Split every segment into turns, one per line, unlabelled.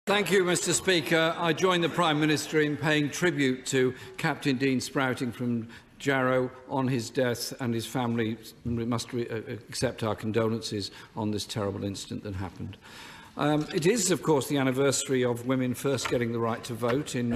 Thank you, Mr Speaker. I join the Prime Minister in paying tribute to Captain Dean Sprouting from Jarrow on his death, and his family. We must accept our condolences on this terrible incident that happened. It is, of course, the anniversary of women first getting the right to vote in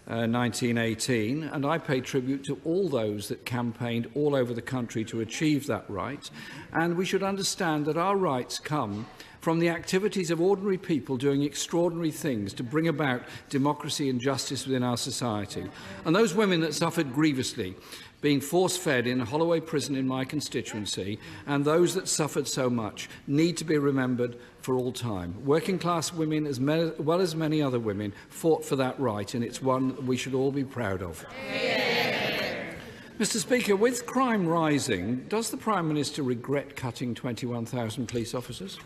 1918, and I pay tribute to all those that campaigned all over the country to achieve that right. And we should understand that our rights come from the activities of ordinary people doing extraordinary things to bring about democracy and justice within our society. And those women that suffered grievously, being force-fed in a Holloway prison in my constituency, and those that suffered so much, need to be remembered for all time. Working-class women, as well as many other women, fought for that right, and it's one that we should all be proud of. Mr Speaker, with crime rising, does the Prime Minister regret cutting 21,000 police officers?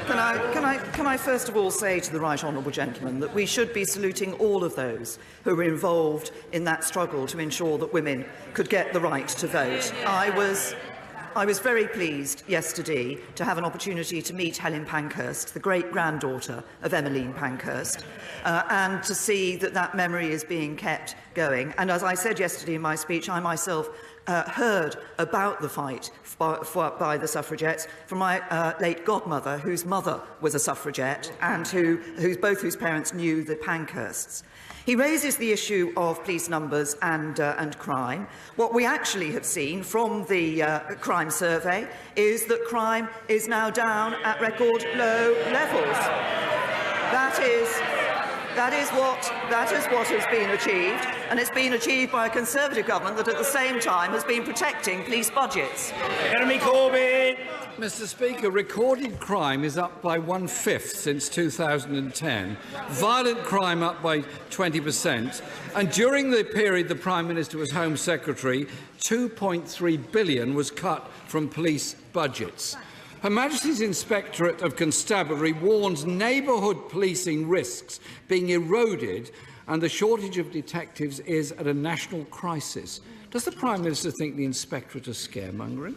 Can I first of all say to the right honourable gentleman that we should be saluting all of those who were involved in that struggle to ensure that women could get the right to vote. I was very pleased yesterday to have an opportunity to meet Helen Pankhurst, the great-granddaughter of Emmeline Pankhurst, and to see that that memory is being kept going. And as I said yesterday in my speech, I myself heard about the fight by the suffragettes from my late godmother, whose mother was a suffragette, and both whose parents knew the Pankhursts. He raises the issue of police numbers and crime. What we actually have seen from the crime survey is that crime is now down at record low levels. That is what has been achieved, and it's been achieved by a Conservative government that at the same time has been protecting police budgets.
Jeremy Corbyn.
Mr Speaker, recorded crime is up by 1/5 since 2010, violent crime up by 20%, and during the period the Prime Minister was Home Secretary, £2.3 billion was cut from police budgets. Her Majesty's Inspectorate of Constabulary warns neighbourhood policing risks being eroded, and the shortage of detectives is at a national crisis. Does the Prime Minister think the Inspectorate are scaremongering?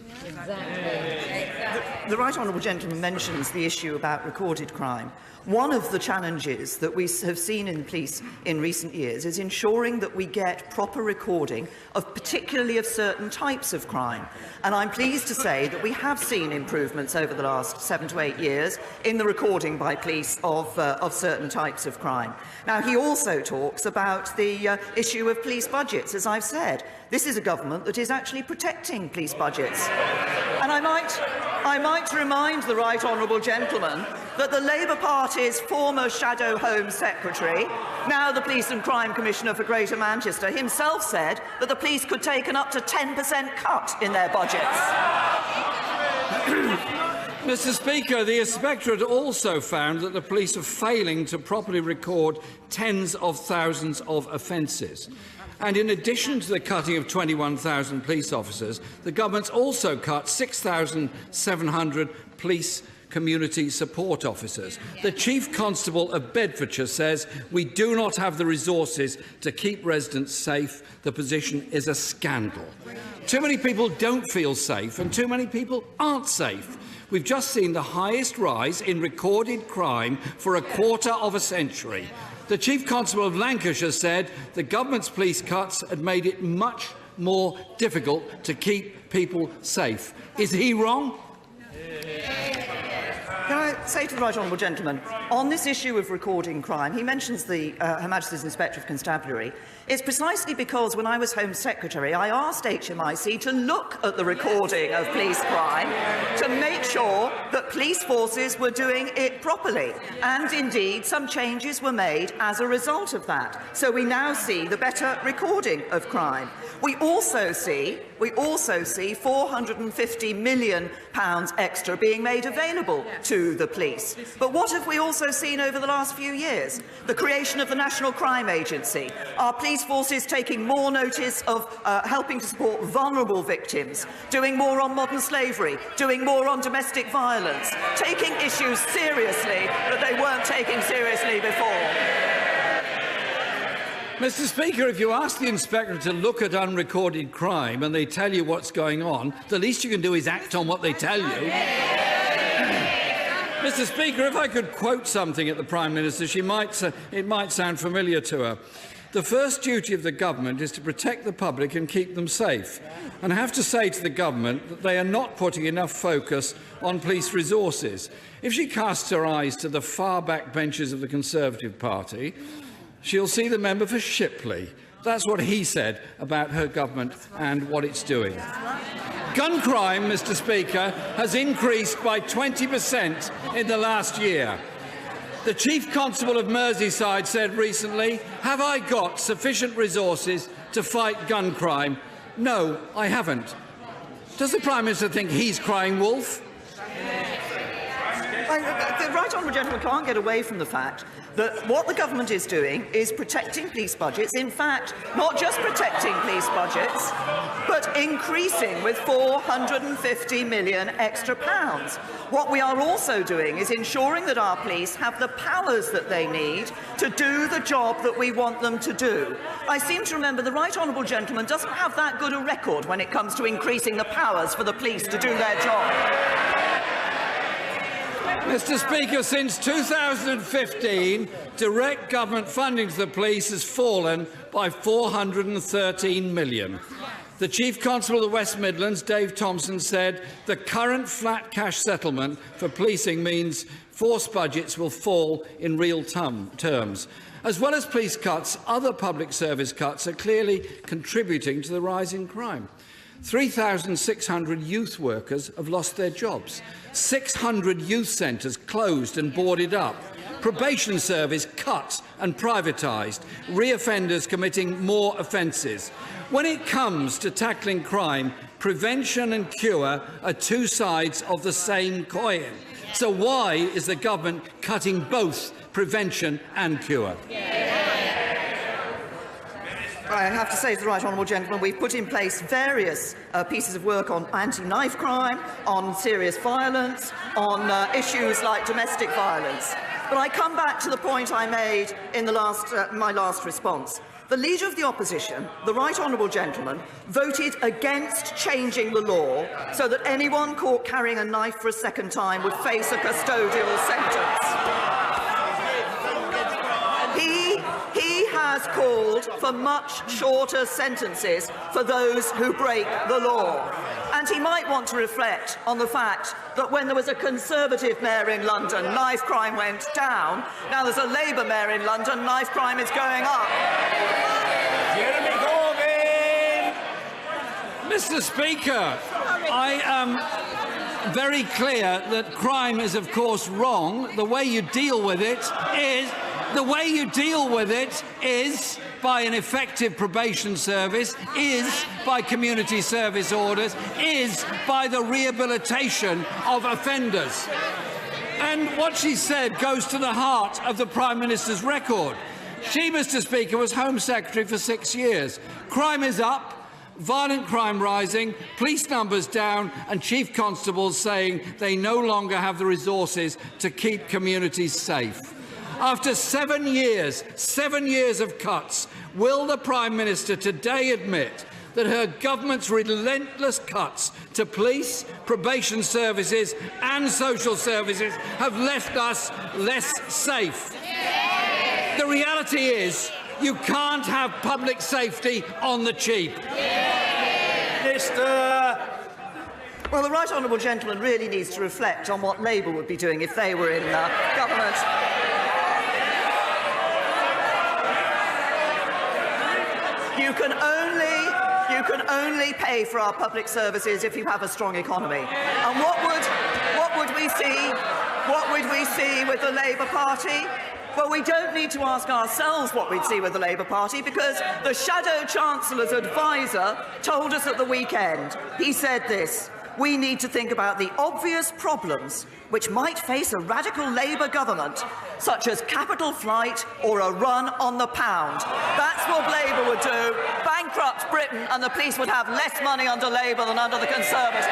The right honourable gentleman mentions the issue about recorded crime. One of the challenges that we have seen in police in recent years is ensuring that we get proper recording of particularly of certain types of crime. And I'm pleased to say that we have seen improvements over the last 7 to 8 years in the recording by police of certain types of crime. Now, he also talks about the issue of police budgets. As I've said, this is a government that is actually protecting police budgets. And I might remind the right honourable gentleman that the Labour Party's former Shadow Home Secretary, now the Police and Crime Commissioner for Greater Manchester, himself said that the police could take an up to 10% cut in their budgets.
Mr Speaker, the Inspectorate also found that the police are failing to properly record tens of thousands of offences. And in addition to the cutting of 21,000 police officers, the government's also cut 6,700 police community support officers. The Chief Constable of Bedfordshire says we do not have the resources to keep residents safe. The position is a scandal. Too many people don't feel safe, and too many people aren't safe. We've just seen the highest rise in recorded crime for a quarter of a century. The Chief Constable of Lancashire said the government's police cuts had made it much more difficult to keep people safe. Is he wrong?
Can I say to the right honourable gentleman, on this issue of recording crime, he mentions the Her Majesty's Inspector of Constabulary. It's precisely because when I was Home Secretary, I asked HMIC to look at the recording of police crime to make sure that police forces were doing it properly. And indeed, some changes were made as a result of that. So we now see the better recording of crime. We also see £450 million extra being made available to the police. But what have we also seen over the last few years? The creation of the National Crime Agency, our police forces taking more notice of helping to support vulnerable victims, doing more on modern slavery, doing more on domestic violence, taking issues seriously that they weren't taking seriously before.
Mr Speaker, if you ask the Inspector to look at unrecorded crime and they tell you what's going on, the least you can do is act on what they tell you. Mr. Speaker, if I could quote something at the Prime Minister, it might sound familiar to her. The first duty of the government is to protect the public and keep them safe. And I have to say to the government that they are not putting enough focus on police resources. If she casts her eyes to the far back benches of the Conservative Party, she'll see the member for Shipley. That's what he said about her government and what it's doing. Gun crime, Mr. Speaker, has increased by 20% in the last year. The Chief Constable of Merseyside said recently, "Have I got sufficient resources to fight gun crime?" No, I haven't. Does the Prime Minister think he's crying wolf?
The right honourable gentleman can't get away from the fact that what the government is doing is protecting police budgets. In fact, not just protecting police budgets, but increasing with £450 million extra pounds. What we are also doing is ensuring that our police have the powers that they need to do the job that we want them to do. I seem to remember the right honourable gentleman doesn't have that good a record when it comes to increasing the powers for the police to do their job.
Mr. Speaker, since 2015, direct government funding to the police has fallen by £413 million. The Chief Constable of the West Midlands, Dave Thompson, said the current flat cash settlement for policing means force budgets will fall in real terms. As well as police cuts, other public service cuts are clearly contributing to the rise in crime. 3,600 youth workers have lost their jobs. 600 youth centres closed and boarded up. Probation service cut and privatised. Re-offenders committing more offences. When it comes to tackling crime, prevention and cure are two sides of the same coin. So why is the government cutting both prevention and cure?
I have to say to the right honourable gentleman, we've put in place various pieces of work on anti-knife crime, on serious violence, on issues like domestic violence. But I come back to the point I made in my last response. The Leader of the Opposition, the right honourable gentleman, voted against changing the law so that anyone caught carrying a knife for a second time would face a custodial sentence. He has called for much shorter sentences for those who break the law. And he might want to reflect on the fact that when there was a Conservative mayor in London, knife crime went down. Now there's a Labour mayor in London, knife crime is going up.
Jeremy Corbyn!
Mr. Speaker, I am very clear that crime is, of course, wrong. The way you deal with it is by an effective probation service, is by community service orders, is by the rehabilitation of offenders. And what she said goes to the heart of the Prime Minister's record. She, Mr. Speaker, was Home Secretary for 6 years. Crime is up, violent crime rising, police numbers down, and chief constables saying they no longer have the resources to keep communities safe. After 7 years of cuts, will the Prime Minister today admit that her government's relentless cuts to police, probation services and social services have left us less safe? The reality is you can't have public safety on the cheap.
Well, the right honourable gentleman really needs to reflect on what Labour would be doing if they were in government. You can only pay for our public services if you have a strong economy. And what would we see? What would we see with the Labour Party? Well, we don't need to ask ourselves what we'd see with the Labour Party, because the Shadow Chancellor's advisor told us at the weekend. He said this: we need to think about the obvious problems which might face a radical Labour government, such as capital flight or a run on the pound. That's what Labour would do. Bankrupt Britain, and the police would have less money under Labour than under the Conservatives.